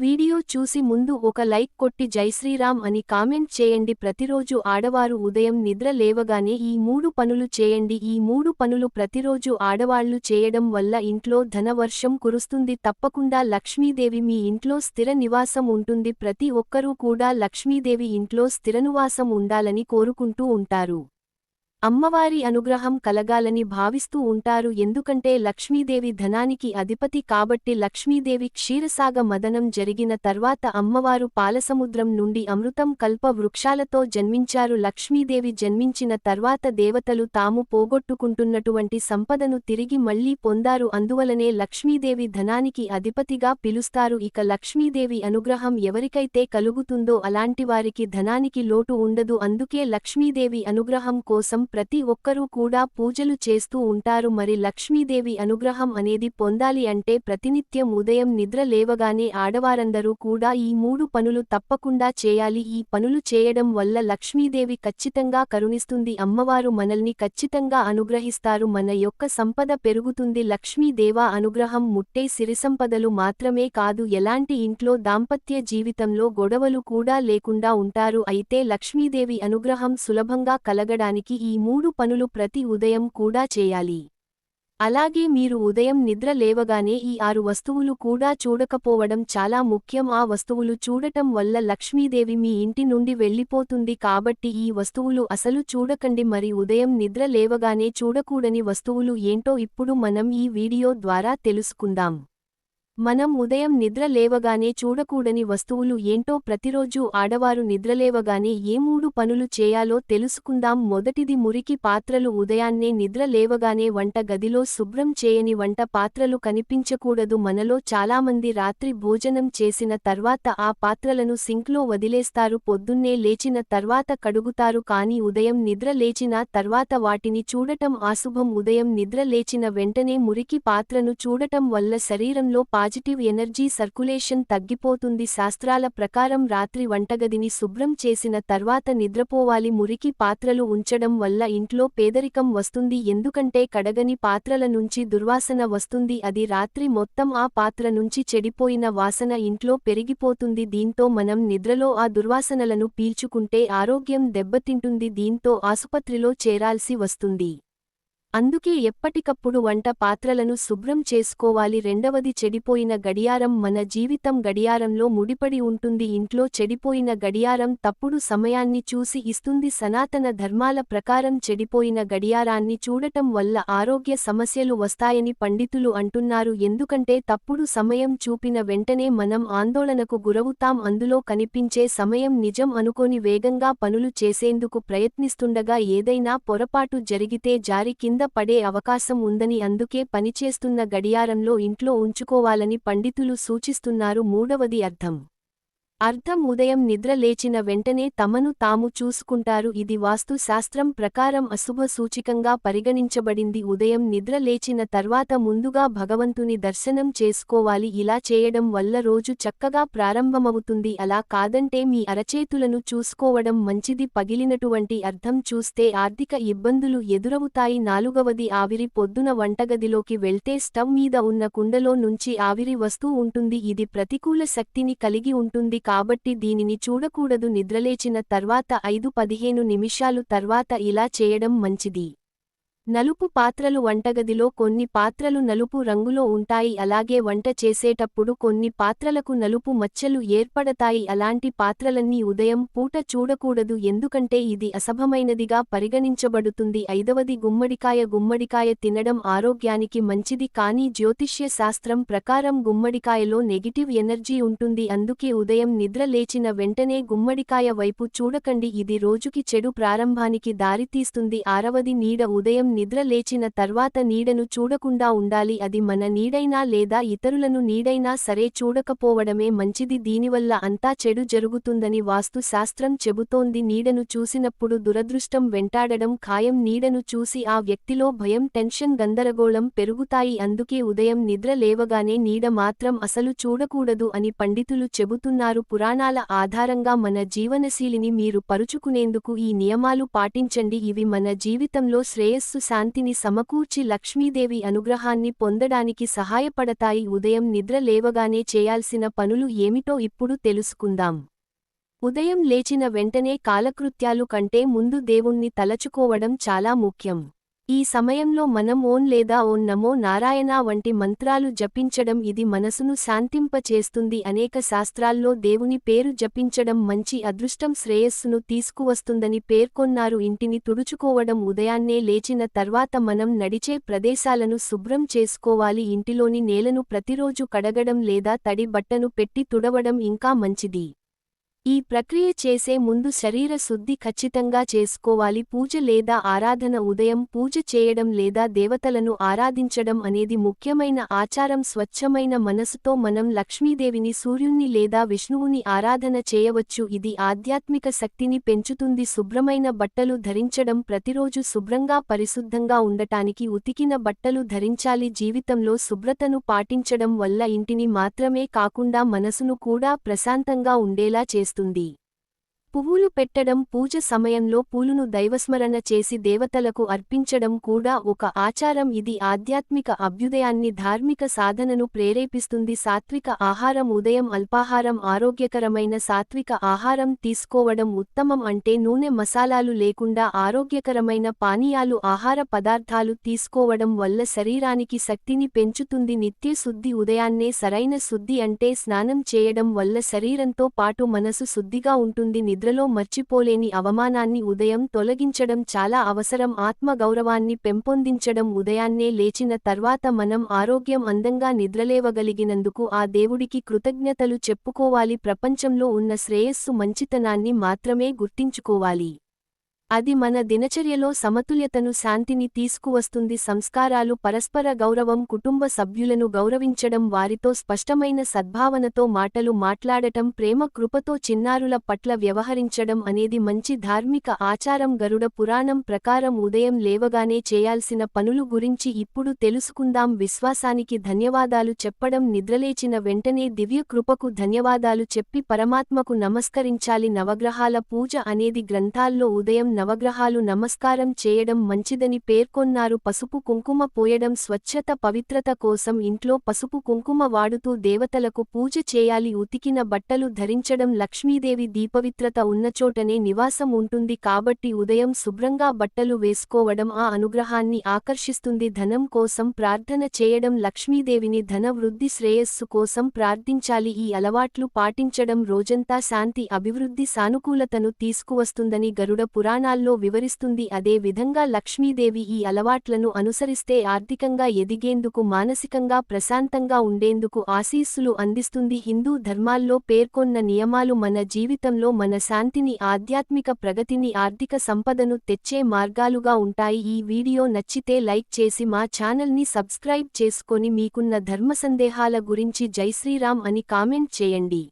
Video చూసి ముందు ఒక లైక్ కొట్టి జైశ్రీరామ్ అని కామెంట్ చేయండి. ప్రతిరోజు ఆడవారు ఉదయం నిద్ర లేవగానే ఈ 3 పనులు చేయండి. ఈ 3 పనులు ప్రతిరోజు ఆడవాళ్లు చేయడం వల్ల ఇంట్లో ధనవర్షం కురుస్తుంది. తప్పకుండా లక్ష్మీదేవి మీ ఇంట్లో స్థిర నివాసం ఉంటుంది. ప్రతి ఒక్కరూ కూడా లక్ష్మీదేవి ఇంట్లో స్థిరనివాసం ఉండాలని కోరుకుంటూ ఉంటారు. అమ్మవారి అనుగ్రహం కలగాలని భావిస్తూ ఉంటారు. ఎందుకంటే లక్ష్మీదేవి ధనానికి అధిపతి కాబట్టి. లక్ష్మీదేవి క్షీరసాగ మదనం జరిగిన తర్వాత అమ్మవారు పాలసముద్రం నుండి అమృతం కల్ప వృక్షాలతో జన్మించారు. లక్ష్మీదేవి జన్మించిన తర్వాత దేవతలు తాము పోగొట్టుకుంటున్నటువంటి సంపదను తిరిగి మళ్లీ పొందారు. అందువలనే లక్ష్మీదేవి ధనానికి అధిపతిగా పిలుస్తారు. ఇక లక్ష్మీదేవి అనుగ్రహం ఎవరికైతే కలుగుతుందో అలాంటివారికి ధనానికి లోటు ఉండదు. అందుకే లక్ష్మీదేవి అనుగ్రహం కోసం ప్రతి ఒక్కరూ కూడా పూజలు చేస్తూ ఉంటారు. మరి లక్ష్మీదేవి అనుగ్రహం అనేది పొందాలి అంటే ప్రతినిత్యం ఉదయం నిద్ర లేవగానే ఆడవారందరూ కూడా ఈ 3 పనులు తప్పకుండా చేయాలి. ఈ పనులు చేయడం వల్ల లక్ష్మీదేవి ఖచ్చితంగా కరుణిస్తుంది. అమ్మవారు మనల్ని ఖచ్చితంగా అనుగ్రహిస్తారు. మన యొక్క సంపద పెరుగుతుంది. లక్ష్మీదేవా అనుగ్రహం ముట్టే సిరిసంపదలు మాత్రమే కాదు, ఎలాంటి ఇంట్లో దాంపత్య జీవితంలో గొడవలు కూడా లేకుండా ఉంటారు. అయితే లక్ష్మీదేవి అనుగ్రహం సులభంగా కలగడానికి ఈ 3 పనులు ప్రతి ఉదయం కూడా చేయాలి. అలాగే మీరు ఉదయం నిద్ర లేవగానే ఈ 6 వస్తువులు కూడా చూడకపోవడం చాలా ముఖ్యం. ఆ వస్తువులు చూడటం వల్ల లక్ష్మీదేవి మీ ఇంటి నుండి వెళ్ళిపోతుంది. కాబట్టి ఈ వస్తువులు అసలు చూడకండి. మరి ఉదయం నిద్ర లేవగానే చూడకూడని వస్తువులు ఏంటో ఇప్పుడు మనం ఈ వీడియో ద్వారా తెలుసుకుందాం. మనం ఉదయం నిద్ర లేవగానే చూడకూడని వస్తువులు ఏంటో ప్రతిరోజు ఆడవారు నిద్రలేవగానే ఏ 3 పనులు చేయాలో తెలుసుకుందాం. మొదటిది మురికి పాత్రలు. ఉదయాన్నే నిద్ర లేవగానే వంట గదిలో శుభ్రం చేయని వంట పాత్రలు కనిపించకూడదు. మనలో చాలామంది రాత్రి భోజనం చేసిన తర్వాత ఆ పాత్రలను సింక్లో వదిలేస్తారు. పొద్దున్నే లేచిన తర్వాత కడుగుతారు. కానీ ఉదయం నిద్ర లేచిన తర్వాత వాటిని చూడటం అశుభం. ఉదయం నిద్ర లేచిన వెంటనే మురికి పాత్రను చూడటం వల్ల శరీరంలో పాజిటివ్ ఎనర్జీ సర్కులేషన్ తగ్గిపోతుంది. శాస్త్రాల ప్రకారం రాత్రి వంటగదిని శుభ్రం చేసిన తర్వాత నిద్రపోవాలి. మురికి పాత్రలు ఉంచడం వల్ల ఇంట్లో పేదరికం వస్తుంది. ఎందుకంటే కడగని పాత్రల నుంచి దుర్వాసన వస్తుంది. అది రాత్రి మొత్తం ఆ పాత్ర నుంచి చెడిపోయిన వాసన ఇంట్లో పెరిగిపోతుంది. దీంతో మనం నిద్రలో ఆ దుర్వాసనలను పీల్చుకుంటే ఆరోగ్యం దెబ్బతింటుంది. దీంతో ఆసుపత్రిలో చేరాల్సి వస్తుంది. అందుకే ఎప్పటికప్పుడు వంట పాత్రలను శుభ్రం చేసుకోవాలి. రెండవది చెడిపోయిన గడియారం. మన జీవితం గడియారంలో ముడిపడి ఉంటుంది. ఇంట్లో చెడిపోయిన గడియారం తప్పుడు సమయాన్ని చూసి ఇస్తుంది. సనాతన ధర్మాల ప్రకారం చెడిపోయిన గడియారాన్ని చూడటం వల్ల ఆరోగ్య సమస్యలు వస్తాయని పండితులు అంటున్నారు. ఎందుకంటే తప్పుడు సమయం చూపిన వెంటనే మనం ఆందోళనకు గురవుతాం. అందులో కనిపించే సమయం నిజం అనుకోని వేగంగా పనులు చేసేందుకు ప్రయత్నిస్తుండగా ఏదైనా పొరపాటు జరిగితే జారి కింద పడే అవకాశం ఉందని, అందుకే పనిచేస్తున్న గడియారంలో ఇంట్లో ఉంచుకోవాలని పండితులు సూచిస్తున్నారు. మూడవది అర్థం ఉదయం నిద్ర లేచిన వెంటనే తమను తాము చూసుకుంటారు. ఇది వాస్తు శాస్త్రం ప్రకారం అశుభ సూచికంగా పరిగణించబడింది. ఉదయం నిద్ర లేచిన తర్వాత ముందుగా భగవంతుని దర్శనం చేసుకోవాలి. ఇలా చేయడం వల్ల రోజు చక్కగా ప్రారంభమవుతుంది. అలా కాదంటే మీ అరచేతులను చూసుకోవడం మంచిది. పగిలినటువంటి అర్థం చూస్తే ఆర్థిక ఇబ్బందులు ఎదురవుతాయి. నాలుగవది ఆవిరి. పొద్దున వంటగదిలోకి వెళ్తే స్టవ్ మీద ఉన్న కుండలో నుంచి ఆవిరి వస్తూ ఉంటుంది. ఇది ప్రతికూల శక్తిని కలిగి ఉంటుంది. కాబట్టి దీనిని చూడకూడదు. నిద్రలేచిన తర్వాత 5-15 నిమిషాలు తర్వాత ఇలా చేయడం మంచిది. నలుపు పాత్రలు. వంటగదిలో కొన్ని పాత్రలు నలుపు రంగులో ఉంటాయి. అలాగే వంట చేసేటప్పుడు కొన్ని పాత్రలకు నలుపు మచ్చలు ఏర్పడతాయి. అలాంటి పాత్రలన్నీ ఉదయం పూట చూడకూడదు. ఎందుకంటే ఇది అశుభమైనదిగా పరిగణించబడుతుంది. ఐదవది గుమ్మడికాయ. గుమ్మడికాయ తినడం ఆరోగ్యానికి మంచిది. కానీ జ్యోతిష్య శాస్త్రం ప్రకారం గుమ్మడికాయలో నెగిటివ్ ఎనర్జీ ఉంటుంది. అందుకే ఉదయం నిద్ర లేచిన వెంటనే గుమ్మడికాయ వైపు చూడకండి. ఇది రోజుకి చెడు ప్రారంభానికి దారితీస్తుంది. ఆరవది నీడ. ఉదయం నిద్ర లేచిన తర్వాత నీడను చూడకుండా ఉండాలి. అది మన నీడైనా లేదా ఇతరులను నీడైనా సరే చూడకపోవడమే మంచిది. దీనివల్ల అంతా చెడు జరుగుతుందని వాస్తు శాస్త్రం చెబుతోంది. నీడను చూసినప్పుడు దురదృష్టం వెంటాడడం ఖాయం. నీడను చూసి ఆ వ్యక్తిలో భయం, టెన్షన్, గందరగోళం పెరుగుతాయి. అందుకే ఉదయం నిద్ర లేవగానే నీడ మాత్రం అసలు చూడకూడదు అని పండితులు చెబుతున్నారు. పురాణాల ఆధారంగా మన జీవనశైలిని మీరు పరుచుకునేందుకు ఈ నియమాలు పాటించండి. ఇవి మన జీవితంలో శ్రేయస్సు శాంతిని సమకూర్చి లక్ష్మీదేవి అనుగ్రహాన్ని పొందడానికి సహాయపడతాయి. ఉదయం నిద్ర లేవగానే చేయాల్సిన పనులు ఏమిటో ఇప్పుడు తెలుసుకుందాం. ఉదయం లేచిన వెంటనే కాలకృత్యాలు కంటే ముందు దేవుణ్ణి తలచుకోవడం చాలా ముఖ్యం. ఈ సమయంలో మనం ఓం లేదా ఓం నమో నారాయణ వంటి మంత్రాలు జపించడం ఇది మనసును శాంతింపచేస్తుంది. అనేక శాస్త్రాల్లో దేవుని పేరు జపించడం మంచి అదృష్టం శ్రేయస్సును తీసుకువస్తుందని పేర్కొన్నారు. ఇంటిని తుడుచుకోవడం ఉదయాన్నే లేచిన తర్వాత మనం నడిచే ప్రదేశాలను శుభ్రం చేసుకోవాలి. ఇంటిలోని నేలను ప్రతిరోజు కడగడం లేదా తడి బట్టను పెట్టి తుడవడం ఇంకా మంచిది. ఈ ప్రక్రియ చేసే ముందు శరీర శుద్ధి ఖచ్చితంగా చేసుకోవాలి. పూజ లేదా ఆరాధన ఉదయం పూజ చేయడం లేదా దేవతలను ఆరాధించడం అనేది ముఖ్యమైన ఆచారం. స్వచ్ఛమైన మనసుతో మనం లక్ష్మీదేవిని సూర్యుణ్ణి లేదా విష్ణువుని ఆరాధన చేయవచ్చు. ఇది ఆధ్యాత్మిక శక్తిని పెంచుతుంది. శుభ్రమైన బట్టలు ధరించడం ప్రతిరోజు శుభ్రంగా పరిశుద్ధంగా ఉండటానికి ఉతికిన బట్టలు ధరించాలి. జీవితంలో శుభ్రతను పాటించడం వల్ల ఇంటిని మాత్రమే కాకుండా మనసును కూడా ప్రశాంతంగా ఉండేలా చేస్తుంది. పువ్వులు పెట్టడం పూజ సమయంలో పూలును దైవస్మరణ చేసి దేవతలకు అర్పించడం కూడా ఒక ఆచారం. ఇది ఆధ్యాత్మిక అభ్యుదయాన్ని ధార్మిక సాధనను ప్రేరేపిస్తుంది. సాత్విక ఆహారం ఉదయం అల్పాహారం ఆరోగ్యకరమైన సాత్విక ఆహారం తీసుకోవడం ఉత్తమం. అంటే నూనె మసాలాలు లేకుండా ఆరోగ్యకరమైన పానీయాలు ఆహార పదార్థాలు తీసుకోవడం వల్ల శరీరానికి శక్తిని పెంచుతుంది. నిత్య శుద్ధి ఉదయాన్నే సరైన శుద్ధి అంటే స్నానం చేయడం వల్ల శరీరంతో పాటు మనసు శుద్ధిగా ఉంటుంది. నిద్రలో మర్చిపోలేని అవమానాన్ని ఉదయం తొలగించడం చాలా అవసరం. ఆత్మగౌరవాన్ని పెంపొందించడం ఉదయాన్నే లేచిన తర్వాత మనం ఆరోగ్యం అందంగా నిద్రలేవగలిగినందుకు ఆ దేవుడికి కృతజ్ఞతలు చెప్పుకోవాలి. ప్రపంచంలో ఉన్న శ్రేయస్సు మంచితనాన్ని మాత్రమే గుర్తించుకోవాలి. అది మన దినచర్యలో సమతుల్యతను శాంతిని తీసుకువస్తుంది. సంస్కారాలు పరస్పర గౌరవం కుటుంబ సభ్యులను గౌరవించడం వారితో స్పష్టమైన సద్భావనతో మాటలు మాట్లాడటం ప్రేమ కృపతో చిన్నారుల పట్ల వ్యవహరించడం అనేది మంచి ధార్మిక ఆచారం. గరుడ పురాణం ప్రకారం ఉదయం లేవగానే చేయాల్సిన పనులు గురించి ఇప్పుడు తెలుసుకుందాం. విశ్వాసానికి ధన్యవాదాలు చెప్పడం నిద్రలేచిన వెంటనే దివ్య కృపకు ధన్యవాదాలు చెప్పి పరమాత్మకు నమస్కరించాలి. నవగ్రహాల పూజ అనేది గ్రంథాల్లో ఉదయం నవగ్రహాలు నమస్కారం చేయడం మంచిదని పేర్కొన్నారు. పసుపు కుంకుమ పోయడం స్వచ్ఛత పవిత్రత కోసం ఇంట్లో పసుపు కుంకుమ వాడుతూ దేవతలకు పూజ చేయాలి. ఉతికిన బట్టలు ధరించడం లక్ష్మీదేవి దీపవిత్రత ఉన్నచోటనే నివాసం ఉంటుంది కాబట్టి ఉదయం శుభ్రంగా బట్టలు వేసుకోవడం ఆ అనుగ్రహాన్ని ఆకర్షిస్తుంది. ధనం కోసం ప్రార్థన చేయడం లక్ష్మీదేవిని ధన వృద్ధి శ్రేయస్సు కోసం ప్రార్థించాలి. ఈ అలవాట్లు పాటించడం రోజంతా శాంతి అభివృద్ధి సానుకూలతను తీసుకువస్తుందని గరుడ పురాణాల్లో వివరిస్తుంది. అదే విధంగా లక్ష్మీదేవి ఈ అలవాట్లను అనుసరిస్తే ఆర్థికంగా ఎదిగేందుకు మానసికంగా ప్రశాంతంగా ఉండేందుకు ఆశీస్సులు అందిస్తుంది. హిందూ ధర్మాల్లో పేర్కొన్న నియమాలు మన జీవితంలో మన శాంతిని ఆధ్యాత్మిక ప్రగతిని ఆర్థిక సంపదను తెచ్చే మార్గాలుగా ఉంటాయి. ఈ వీడియో నచ్చితే లైక్ చేసి మా ఛానల్ని సబ్స్క్రైబ్ చేసుకొని మీకున్న ధర్మ సందేహాల గురించి జై శ్రీరామ్ అని కామెంట్ చేయండి.